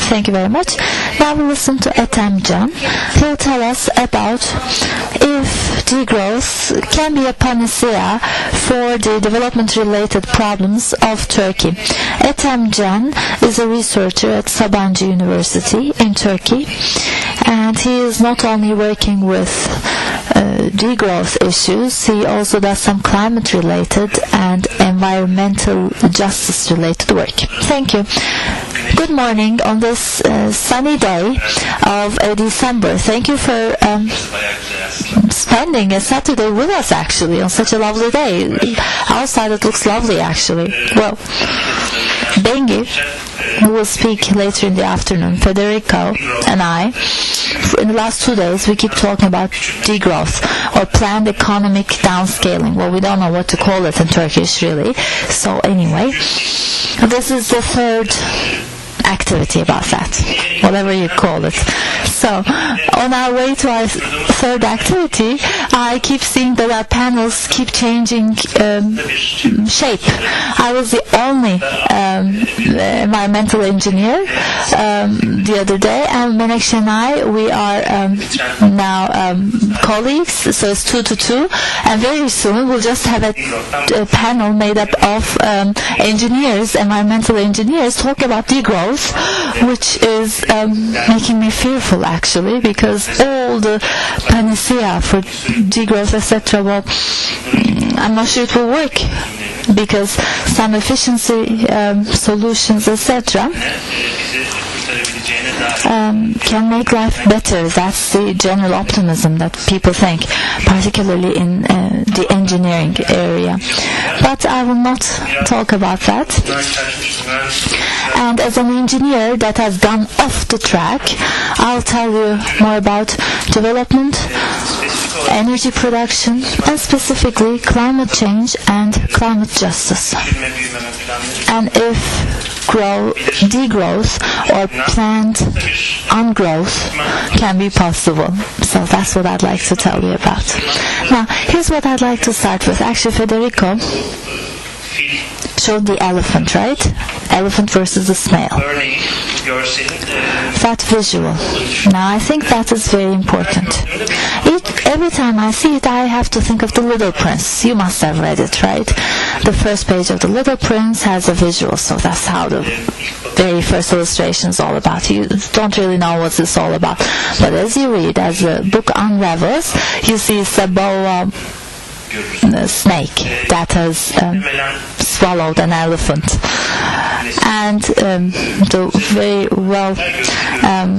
Thank you very much. Now we'll listen to Ethemcan. He'll tell us about if degrowth can be a panacea for the development-related problems of Turkey. Ethemcan is a researcher at Sabancı University in Turkey, and he is not only working with degrowth issues, he also does some climate-related and environmental justice-related work. Thank you. Good morning on this sunny day of December. Thank you for spending a Saturday with us, actually, on such a lovely day. Outside it looks lovely, actually. Well, Bengi, who will speak later in the afternoon, Federico and I, in the last 2 days, we keep talking about degrowth or planned economic downscaling. Well, we don't know what to call it in Turkish, really. So anyway, this is the third activity about that, whatever you call it. So, on our way to our third activity, I keep seeing that our panels keep changing shape. I was the only environmental engineer the other day, and Menekşe and I, we are now colleagues, so it's 2 to 2, and very soon we'll just have a panel made up of engineers, environmental engineers, talking about degrowth, which is making me fearful, actually, because all the panacea for degrowth, etc., well, I'm not sure it will work, because some efficiency solutions, etc., can make life better. That's the general optimism that people think, particularly in the engineering area. But I will not talk about that. And as an engineer that has gone off the track, I'll tell you more about development, energy production, and specifically climate change and climate justice. And if degrowth or planned ungrowth can be possible. So that's what I'd like to tell you about. Now, here's what I'd like to start with. Actually, Federico showed the elephant, right? Elephant versus the snail. That visual. Now, I think that is very important. Every time I see it, I have to think of The Little Prince. You must have read it, right? The first page of The Little Prince has a visual, so that's how the very first illustration is all about. You don't really know what it's all about. But as you read, as the book unravels, you see it's a boa snake that has swallowed an elephant. And the very well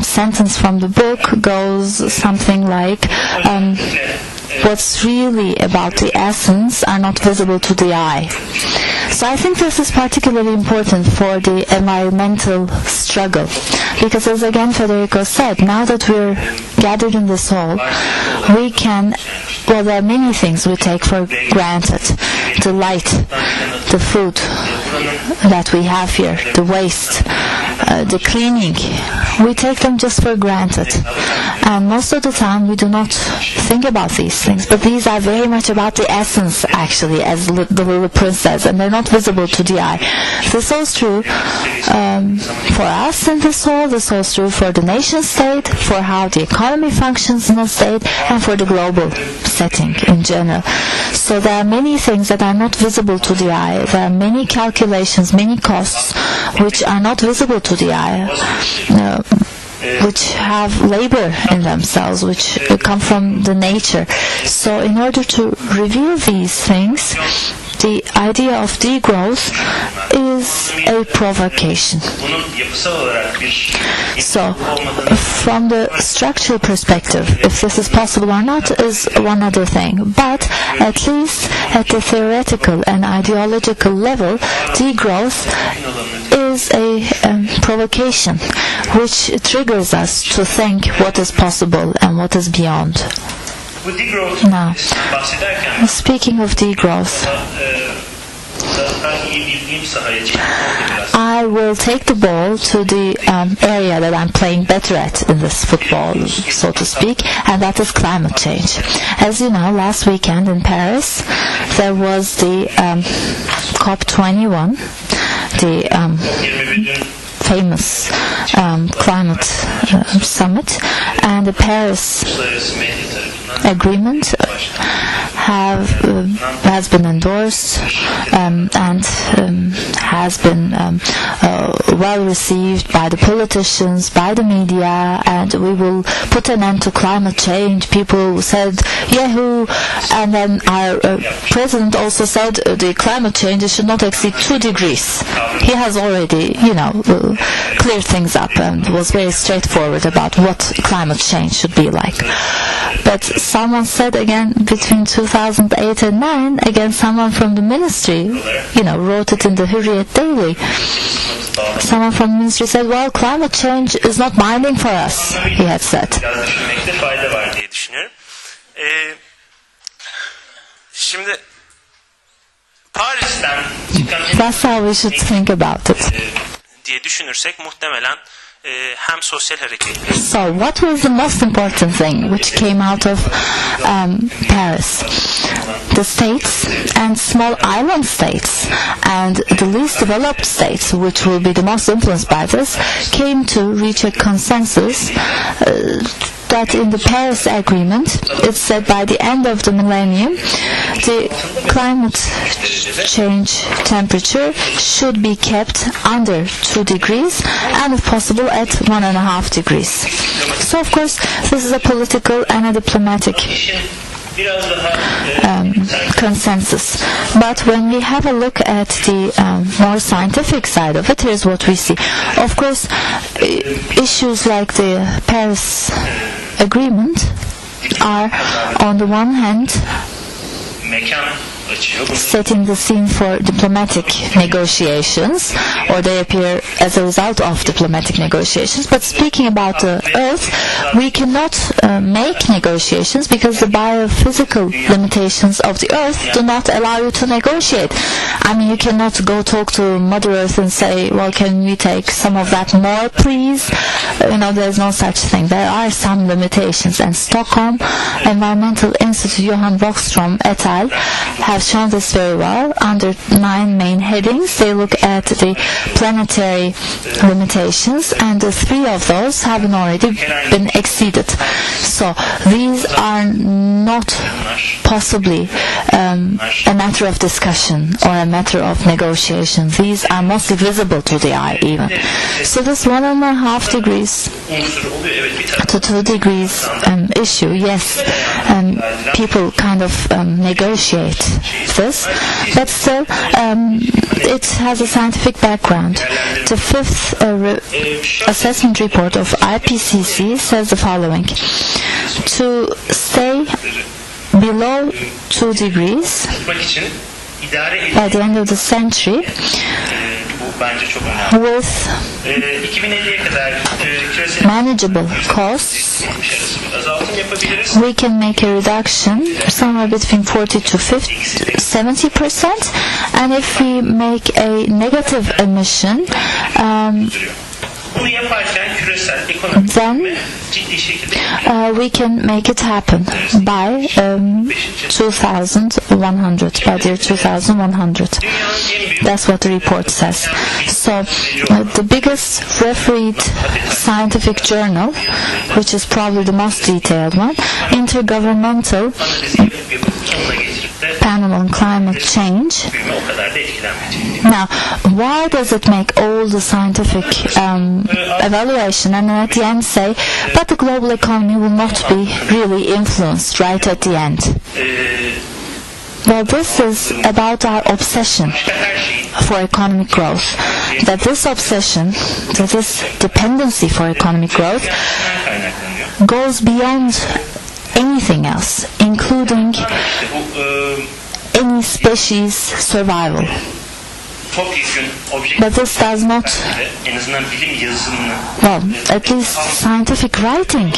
sentence from the book goes something like, what's really about the essence are not visible to the eye. So I think this is particularly important for the environmental struggle, because as again Federico said, now that we're gathered in this hall, we can, well, there are many things we take for granted. The light, the food that we have here, the waste, the cleaning, we take them just for granted. And most of the time we do not think about these things, but these are very much about the essence, actually, as the Little Prince says, and they're not visible to the eye. This holds true for us in this holds true for the nation state, for how the economy functions in a state, and for the global setting in general. So there are many things that are not visible to the eye. There are many calculations, many costs which are not visible to the eye, which have labor in themselves, which come from the nature. So in order to reveal these things, the idea of degrowth is a provocation. So, from the structural perspective, if this is possible or not is one other thing. But at least at the theoretical and ideological level, degrowth is a provocation which triggers us to think what is possible and what is beyond. Now, speaking of degrowth, I will take the ball to the area that I'm playing better at in this football, so to speak, and that is climate change. As you know, last weekend in Paris, there was the COP21, the famous climate summit, and the Paris Agreement has been endorsed and has been well received by the politicians, by the media, and we will put an end to climate change. People said, yahoo! And then our president also said the climate change should not exceed 2 degrees. He has already, cleared things up and was very straightforward about what climate change should be like. But someone said again between 2008 and 2009, again someone from the ministry, wrote it in the Hürriyet Daily. Someone from the ministry said, well, climate change is not binding for us, he had said. That's how we should think about it. So, what was the most important thing which came out of Paris? The states and small island states and the least developed states, which will be the most influenced by this, came to reach a consensus that in the Paris Agreement, it said by the end of the millennium, the climate change temperature should be kept under 2 degrees and if possible at 1.5 degrees. So of course, this is a political and a diplomatic consensus. But when we have a look at the more scientific side of it, here's what we see. Of course, issues like the Paris Agreement are, on the one hand, setting the scene for diplomatic negotiations, or they appear as a result of diplomatic negotiations. But speaking about the Earth, we cannot make negotiations because the biophysical limitations of the Earth do not allow you to negotiate. I mean, you cannot go talk to Mother Earth and say, well, can we take some of that more, please? There's no such thing. There are some limitations, and Stockholm Environmental Institute, Johan Bockström et al. Have shown this very well. Under 9 main headings, they look at the planetary limitations, and the 3 of those have already been exceeded. So these are not possibly a matter of discussion or a matter of negotiation. These are mostly visible to the eye even. So this 1.5 degrees to 2 degrees issue, yes, people kind of negotiate this, but still it has a scientific background. The 5th assessment report of IPCC says the following: to stay below 2 degrees by the end of the century with manageable costs, we can make a reduction somewhere between 40 to 70%, and if we make a negative emission, then we can make it happen by 2100, by the year 2100. That's what the report says. So the biggest refereed scientific journal, which is probably the most detailed one, Intergovernmental Panel on Climate Change. Now, why does it make all the scientific evaluation and then at the end say, but the global economy will not be really influenced right at the end? Well, this is about our obsession for economic growth. That this obsession, that this dependency for economic growth goes beyond anything else, including any species survival. But this does not, well, at least scientific writing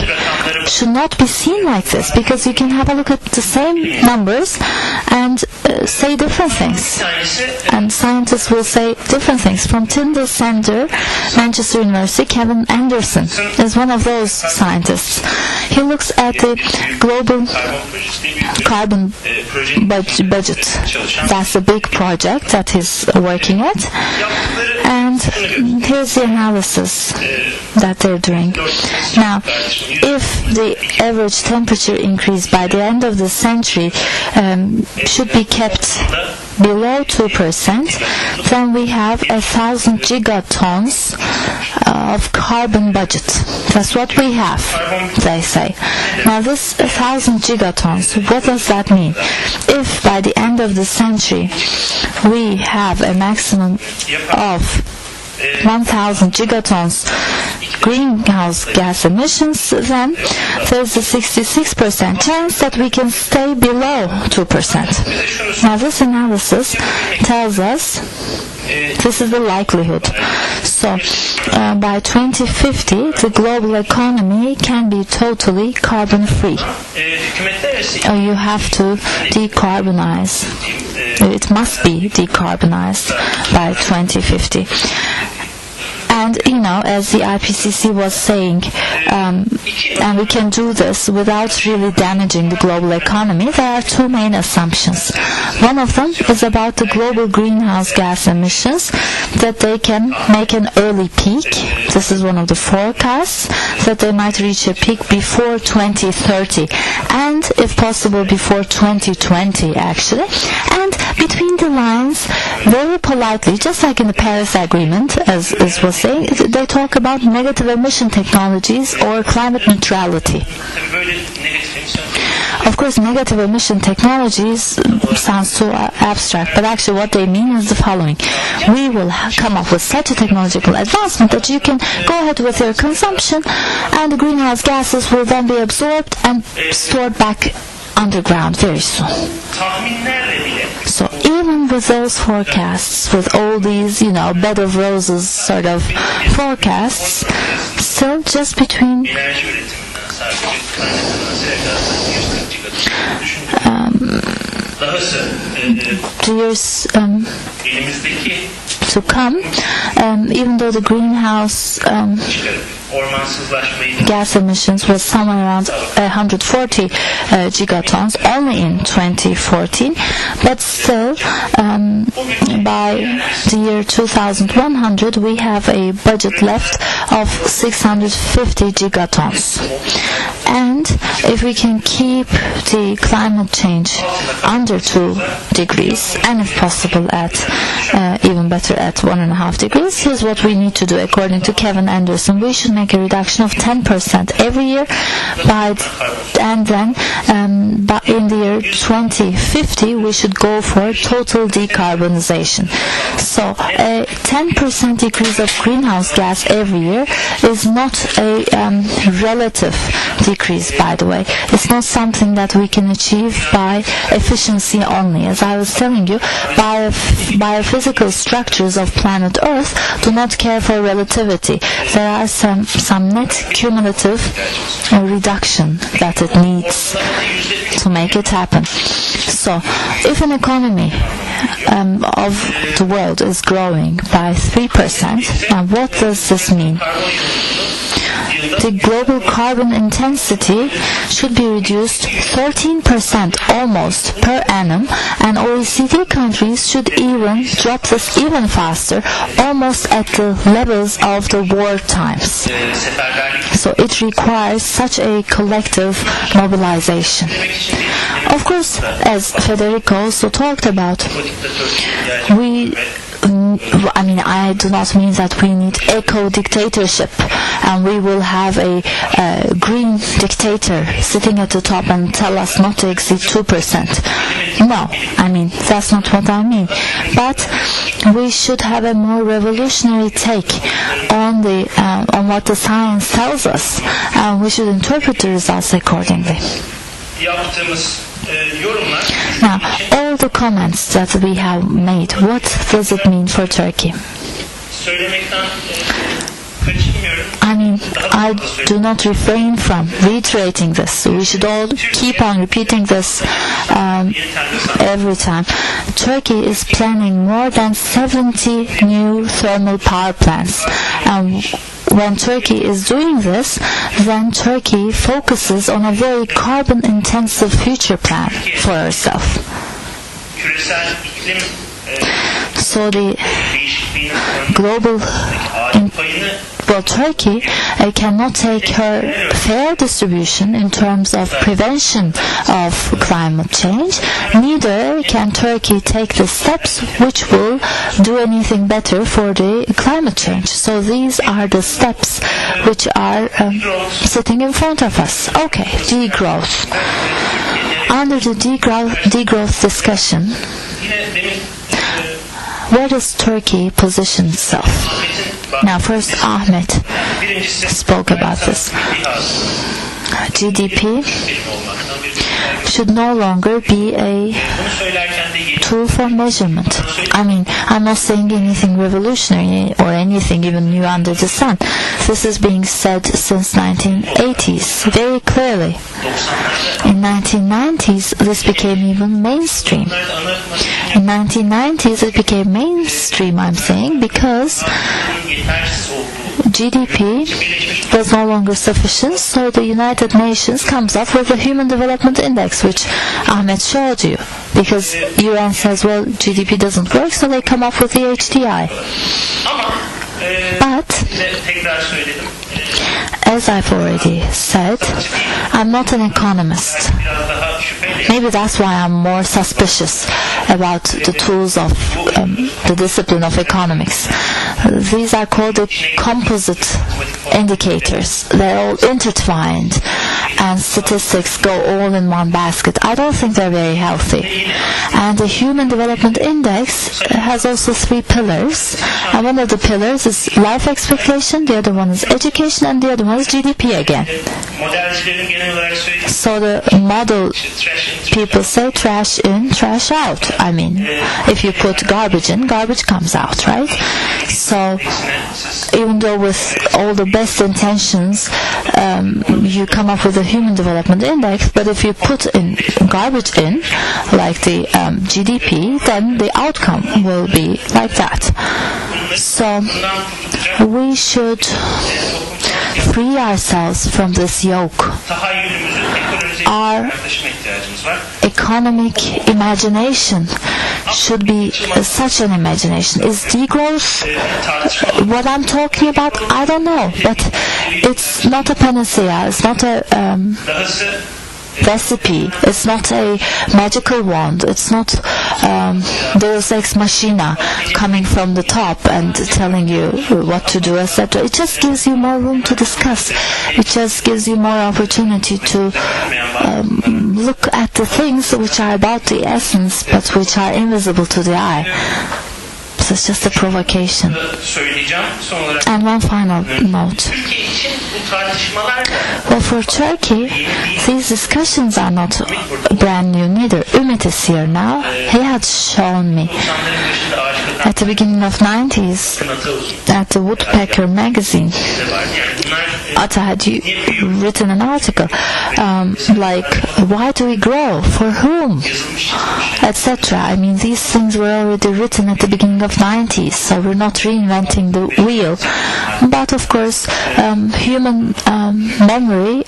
should not be seen like this, because you can have a look at the same numbers and say different things. And scientists will say different things. From Tyndall Center, Manchester University, Kevin Anderson is one of those scientists. He looks at the global carbon budget. That's a big project that he's working at, And here's the analysis that they're doing. Now, if the average temperature increase by the end of the century should be kept below 2%, then we have 1,000 gigatons of carbon budget. That's what we have, they say. Now this 1,000 gigatons, what does that mean? If by the end of the century we have a maximum of 1,000 gigatons greenhouse gas emissions, then there's a 66% chance that we can stay below 2%. Now this analysis tells us this is the likelihood. So by 2050 the global economy can be totally carbon free. You have to decarbonize. It must be decarbonized by 2050. And, as the IPCC was saying, and we can do this without really damaging the global economy, there are two main assumptions. One of them is about the global greenhouse gas emissions, that they can make an early peak. This is one of the forecasts, that they might reach a peak before 2030, and if possible before 2020 actually. And between the lines, very politely, just like in the Paris Agreement, as was saying, they talk about negative emission technologies or climate neutrality. Of course, negative emission technologies sounds too abstract, but actually what they mean is the following. We will come up with such a technological advancement that you can go ahead with your consumption, and the greenhouse gases will then be absorbed and stored back underground very soon. So even with those forecasts, with all these, bed of roses sort of forecasts, still just between the years to come, even though the greenhouse gas emissions was somewhere around 140 gigatons only in 2014, but still by the year 2100 we have a budget left of 650 gigatons. And if we can keep the climate change under 2 degrees, and if possible at even better at 1.5 degrees, here's what we need to do according to Kevin Anderson. We should make a reduction of 10% every year, and then in the year 2050 we should go for total decarbonization. So a 10% decrease of greenhouse gas every year is not a relative decrease, by the way. It's not something that we can achieve by efficiency only. As I was telling you, biophysical structures of planet Earth do not care for relativity. There are some net cumulative reduction that it needs to make it happen. So if an economy of the world is growing by 3%, now what does this mean? The global carbon intensity should be reduced 13% almost per annum, and OECD countries should even drop this even faster, almost at the levels of the war times. So it requires such a collective mobilization. Of course, as Federico also talked about, I do not mean that we need eco-dictatorship and we will have a green dictator sitting at the top and tell us not to exceed 2%. No, that's not what I mean. But we should have a more revolutionary take on what the science tells us, and we should interpret the results accordingly. Now, all the comments that we have made, what does it mean for Turkey? I do not refrain from reiterating this. We should all keep on repeating this every time. Turkey is planning more than 70 new thermal power plants. When Turkey is doing this, then Turkey focuses on a very carbon-intensive future plan for herself. So the global Turkey cannot take her fair distribution in terms of prevention of climate change. Neither can Turkey take the steps which will do anything better for the climate change. So these are the steps which are sitting in front of us. Okay, degrowth. Under the degrowth discussion, where does Turkey position itself? Now, first Ahmet spoke about this. GDP should no longer be a tool for measurement. I mean, I'm not saying anything revolutionary or anything even new under the sun. This is being said since 1980s, very clearly. In 1990s, this became even mainstream. In 1990s, it became mainstream, I'm saying, because GDP was no longer sufficient, so the United Nations comes up with the Human Development Index, which Ahmet showed you, because UN says, well, GDP doesn't work, so they come up with the HDI. But, as I've already said, I'm not an economist. Maybe that's why I'm more suspicious about the tools of the discipline of economics. These are called the composite indicators. They're all intertwined, and statistics go all in one basket. I don't think they're very healthy. And the Human Development Index has also 3 pillars, and one of the pillars is life expectation, the other one is education, and the other one is GDP again. So the model people say trash in, trash out. I mean, if you put garbage in, garbage comes out, right? So even though with all the best intentions you come up with a Human Development Index, but if you put in garbage in, like the GDP, then the outcome will be like that. So we should free ourselves from this yoke. Our economic imagination should be such an imagination. Is degrowth what I'm talking about? I don't know, but it's not a panacea. It's not a recipe. It's not a magical wand. It's not Deus ex machina coming from the top and telling you what to do, etc. It just gives you more room to discuss. It just gives you more opportunity to look at the things which are about the essence but which are invisible to the eye. So it's just a provocation. And one final note. Well, for Turkey, these discussions are not brand new neither. Ümit is here now. He had shown me at the beginning of 90s at the Woodpecker magazine. Atta had written an article like, why do we grow? For whom? Etc. I mean, these things were already written at the beginning of 90s, so we're not reinventing the wheel. But of course, human memory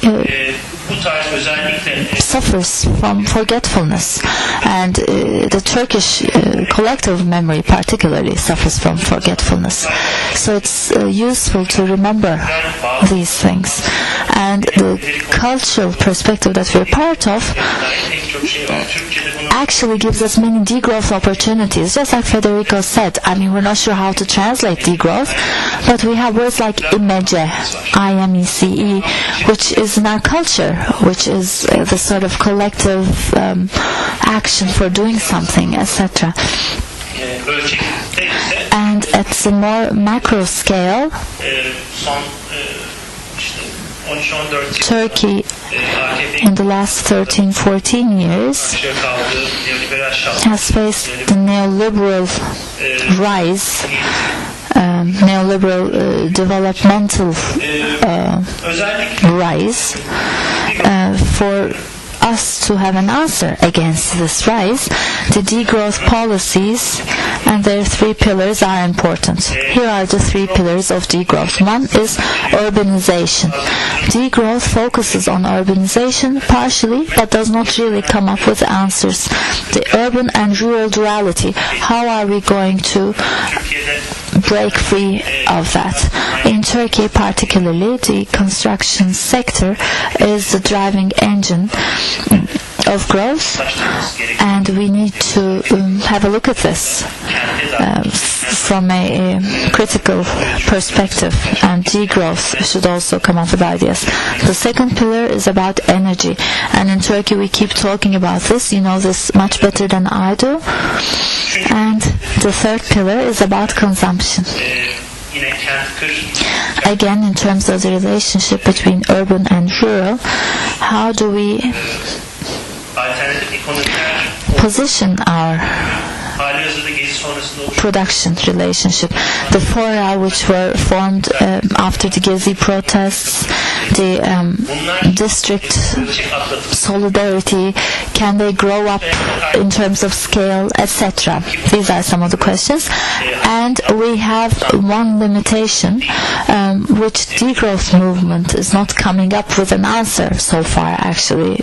suffers from forgetfulness, and the Turkish collective memory particularly suffers from forgetfulness. So it's useful to remember these things. And the cultural perspective that we're part of actually gives us many degrowth opportunities. Just like Federico said, I mean, we're not sure how to translate degrowth, but we have words like imece, I-M-E-C-E, which is in our culture, which is the sort of collective action for doing something, etc. And at a more macro scale, Turkey in the last 13-14 years has faced the neoliberal rise, neoliberal developmental rise. For us to have an answer against this rise, the degrowth policies and their 3 pillars are important. Here are the 3 pillars of degrowth. One is urbanization. Degrowth focuses on urbanization partially, but does not really come up with answers. The urban and rural duality, how are we going to break free of that? In Turkey particularly, the construction sector is the driving engine of growth, and we need to have a look at this from a critical perspective, and degrowth should also come up with ideas. The second pillar is about energy, and in Turkey we keep talking about this. You know this much better than I do. And the third pillar is about consumption. Again, in terms of the relationship between urban and rural, how do we position our production relationship? The fora which were formed after the Gezi protests, the district solidarity, can they grow up in terms of scale, etc.? These are some of the questions. And we have one limitation, which degrowth movement is not coming up with an answer so far. Actually,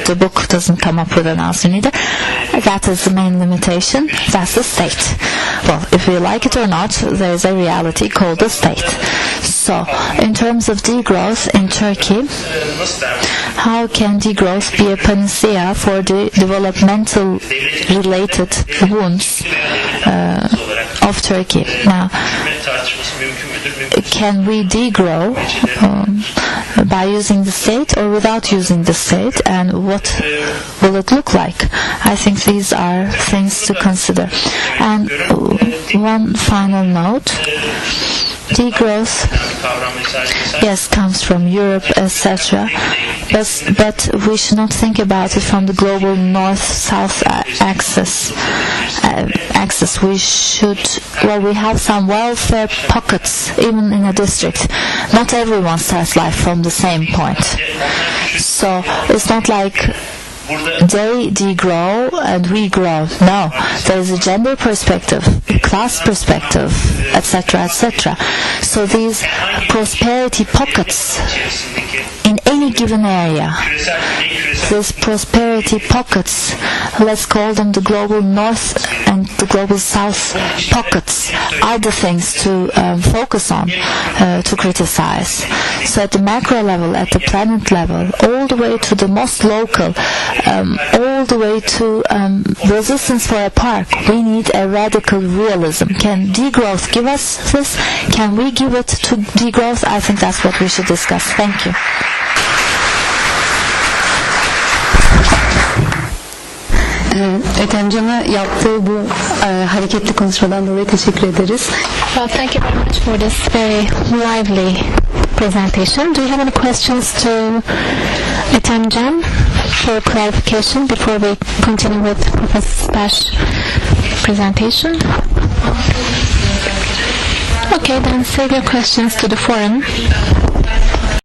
the book doesn't come up with an answer neither. That is the main limitation. That's the state. Well, if we like it or not, there is a reality called the state. So, in terms of degrowth in Turkey, how can degrowth be a panacea for the developmental related wounds of Turkey? Now, can we degrow by using the state or without using the state, and what will it look like? I think these are things to consider. And one final note. Degrowth, yes, comes from Europe, etc. But we should not think about it from the global north-south axis. We should, well, we have some welfare pockets, even in a district. Not everyone starts life from the same point. So it's not like they degrow and we grow. No, there is a gender perspective, class perspective, etc., etc. So these prosperity pockets in any given area, these prosperity pockets, let's call them the global north and the global south pockets, are the things to focus on, to criticize. So at the macro level, at the planet level, all the way to the most local, all the way to resistance for a park, we need a radical realism. Can degrowth give us this? Can we give it to degrowth? I think that's what we should discuss. Thank you. Ethemcan'a yaptığı bu hareketli konuşmadan dolayı teşekkür ederiz. Well, thank you very much for this very lively presentation. Do you have any questions to Ethemcan for clarification before we continue with Professor Spash's presentation? Okay, then save your questions to the forum.